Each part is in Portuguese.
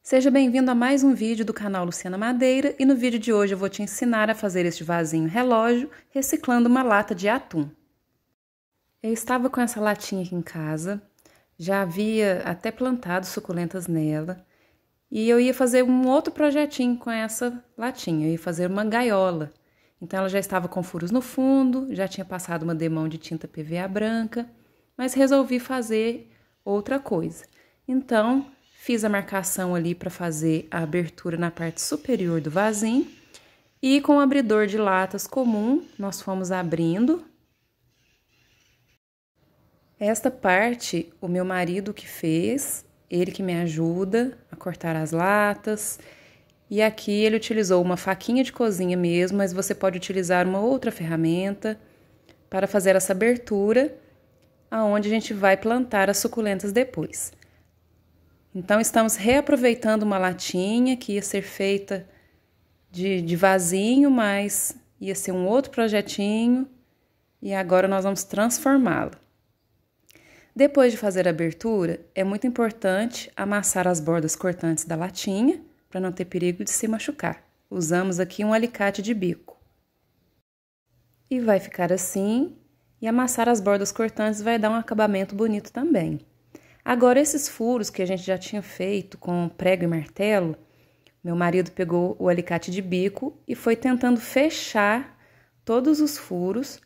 Seja bem-vindo a mais um vídeo do canal Luciana Madeira e no vídeo de hoje eu vou te ensinar a fazer este vasinho relógio reciclando uma lata de atum. Eu estava com essa latinha aqui em casa, já havia até plantado suculentas nela e eu ia fazer um outro projetinho com essa latinha, eu ia fazer uma gaiola. Então ela já estava com furos no fundo, já tinha passado uma demão de tinta PVA branca, mas resolvi fazer outra coisa. Então fiz a marcação ali para fazer a abertura na parte superior do vasinho e com o abridor de latas comum nós fomos abrindo. Esta parte o meu marido que fez, ele que me ajuda a cortar as latas. E aqui ele utilizou uma faquinha de cozinha mesmo, mas você pode utilizar uma outra ferramenta para fazer essa abertura, aonde a gente vai plantar as suculentas depois. Então, estamos reaproveitando uma latinha que ia ser feita de vasinho, mas ia ser um outro projetinho e agora nós vamos transformá-la. Depois de fazer a abertura, é muito importante amassar as bordas cortantes da latinha para não ter perigo de se machucar. Usamos aqui um alicate de bico. E vai ficar assim, e amassar as bordas cortantes vai dar um acabamento bonito também. Agora, esses furos que a gente já tinha feito com prego e martelo, meu marido pegou o alicate de bico e foi tentando fechar todos os furos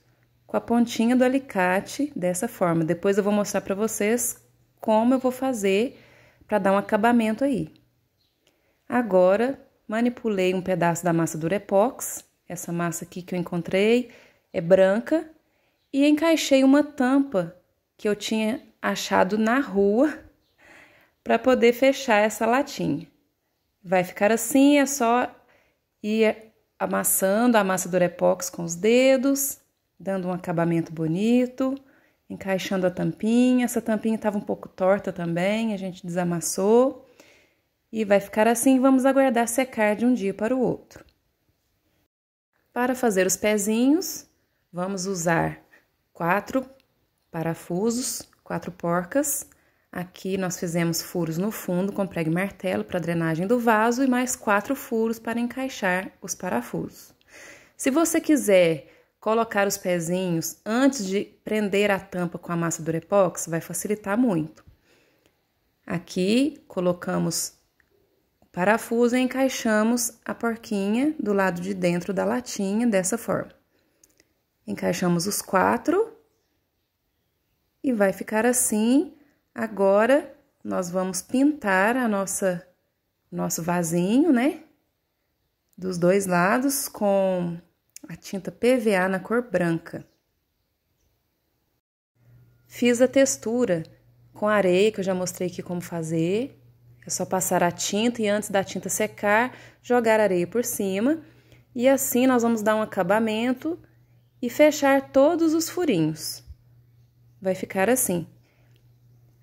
com a pontinha do alicate dessa forma. Depois eu vou mostrar para vocês como eu vou fazer para dar um acabamento aí. Agora, manipulei um pedaço da massa Durepox, essa massa aqui que eu encontrei é branca, e encaixei uma tampa que eu tinha achado na rua para poder fechar essa latinha. Vai ficar assim, é só ir amassando a massa Durepox com os dedos, dando um acabamento bonito, encaixando a tampinha. Essa tampinha estava um pouco torta também, a gente desamassou. E vai ficar assim, vamos aguardar secar de um dia para o outro. Para fazer os pezinhos, vamos usar 4 parafusos, 4 porcas. Aqui nós fizemos furos no fundo com prego e martelo para drenagem do vaso e mais 4 furos para encaixar os parafusos. Se você quiser colocar os pezinhos antes de prender a tampa com a massa Durepox, vai facilitar muito. Aqui colocamos o parafuso e encaixamos a porquinha do lado de dentro da latinha dessa forma. Encaixamos os 4 e vai ficar assim. Agora, nós vamos pintar nosso vasinho, né? Dos dois lados com a tinta PVA na cor branca. Fiz a textura com areia, que eu já mostrei aqui como fazer. É só passar a tinta e antes da tinta secar, jogar areia por cima. E assim nós vamos dar um acabamento e fechar todos os furinhos. Vai ficar assim.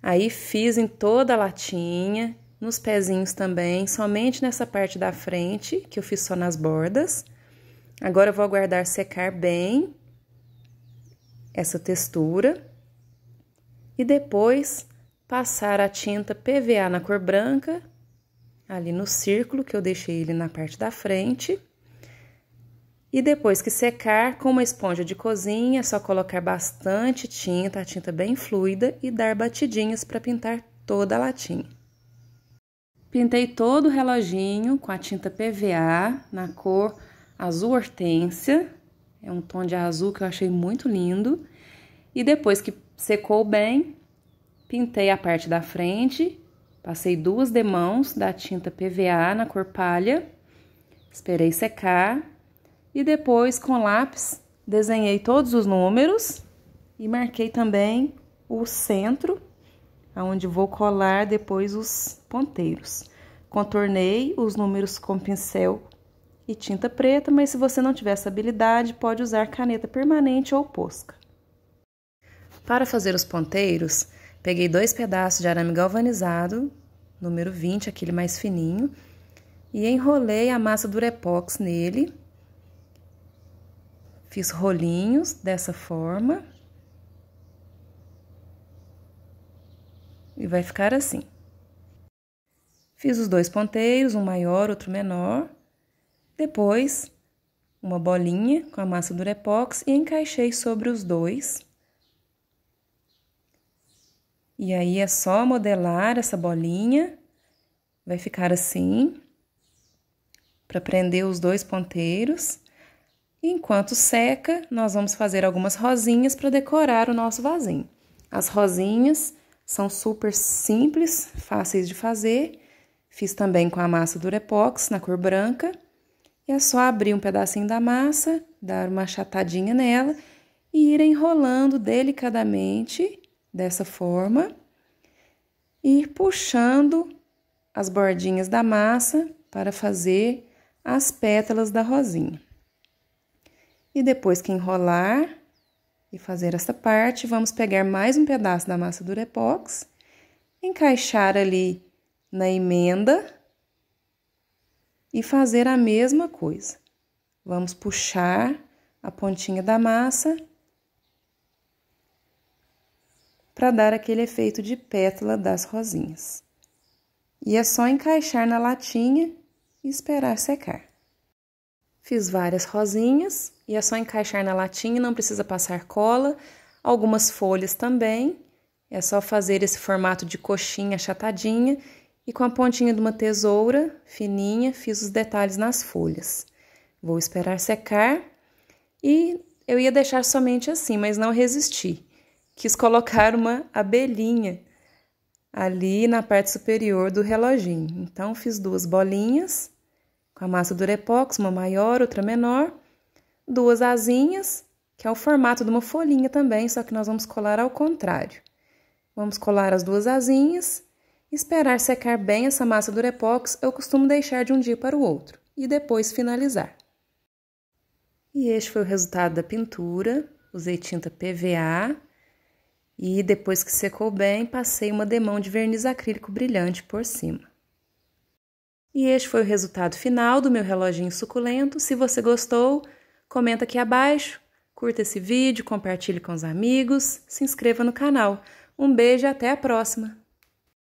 Aí fiz em toda a latinha, nos pezinhos também, somente nessa parte da frente, que eu fiz só nas bordas. Agora eu vou aguardar secar bem essa textura. E depois passar a tinta PVA na cor branca, ali no círculo, que eu deixei ele na parte da frente. E depois que secar, com uma esponja de cozinha, é só colocar bastante tinta, a tinta bem fluida, e dar batidinhas para pintar toda a latinha. Pintei todo o reloginho com a tinta PVA na cor azul hortênsia, é um tom de azul que eu achei muito lindo. E depois que secou bem, pintei a parte da frente, passei 2 demãos da tinta PVA na cor palha, esperei secar. E depois, com lápis, desenhei todos os números e marquei também o centro, onde vou colar depois os ponteiros. Contornei os números com pincel e tinta preta, mas se você não tiver essa habilidade, pode usar caneta permanente ou posca. Para fazer os ponteiros, peguei 2 pedaços de arame galvanizado, número 20, aquele mais fininho, e enrolei a massa Durepox nele. Fiz rolinhos dessa forma. E vai ficar assim. Fiz os 2 ponteiros, um maior, outro menor. Depois, uma bolinha com a massa Durepox e encaixei sobre os 2. E aí, é só modelar essa bolinha. Vai ficar assim, para prender os 2 ponteiros. E enquanto seca, nós vamos fazer algumas rosinhas para decorar o nosso vasinho. As rosinhas são super simples, fáceis de fazer. Fiz também com a massa Durepox, na cor branca. E é só abrir um pedacinho da massa, dar uma achatadinha nela e ir enrolando delicadamente, dessa forma. E ir puxando as bordinhas da massa para fazer as pétalas da rosinha. E depois que enrolar e fazer essa parte, vamos pegar mais um pedaço da massa Durepox, encaixar ali na emenda e fazer a mesma coisa. Vamos puxar a pontinha da massa para dar aquele efeito de pétala das rosinhas. E é só encaixar na latinha e esperar secar. Fiz várias rosinhas e é só encaixar na latinha, não precisa passar cola. Algumas folhas também, é só fazer esse formato de coxinha achatadinha e com a pontinha de uma tesoura fininha fiz os detalhes nas folhas. Vou esperar secar e eu ia deixar somente assim, mas não resisti. Quis colocar uma abelhinha ali na parte superior do reloginho. Então, fiz 2 bolinhas com a massa Durepox, uma maior, outra menor, 2 asinhas, que é o formato de uma folhinha também, só que nós vamos colar ao contrário. Vamos colar as 2 asinhas, esperar secar bem essa massa Durepox, eu costumo deixar de um dia para o outro, e depois finalizar. E este foi o resultado da pintura, usei tinta PVA, e depois que secou bem, passei uma demão de verniz acrílico brilhante por cima. E este foi o resultado final do meu reloginho suculento. Se você gostou, comenta aqui abaixo, curta esse vídeo, compartilhe com os amigos, se inscreva no canal. Um beijo e até a próxima!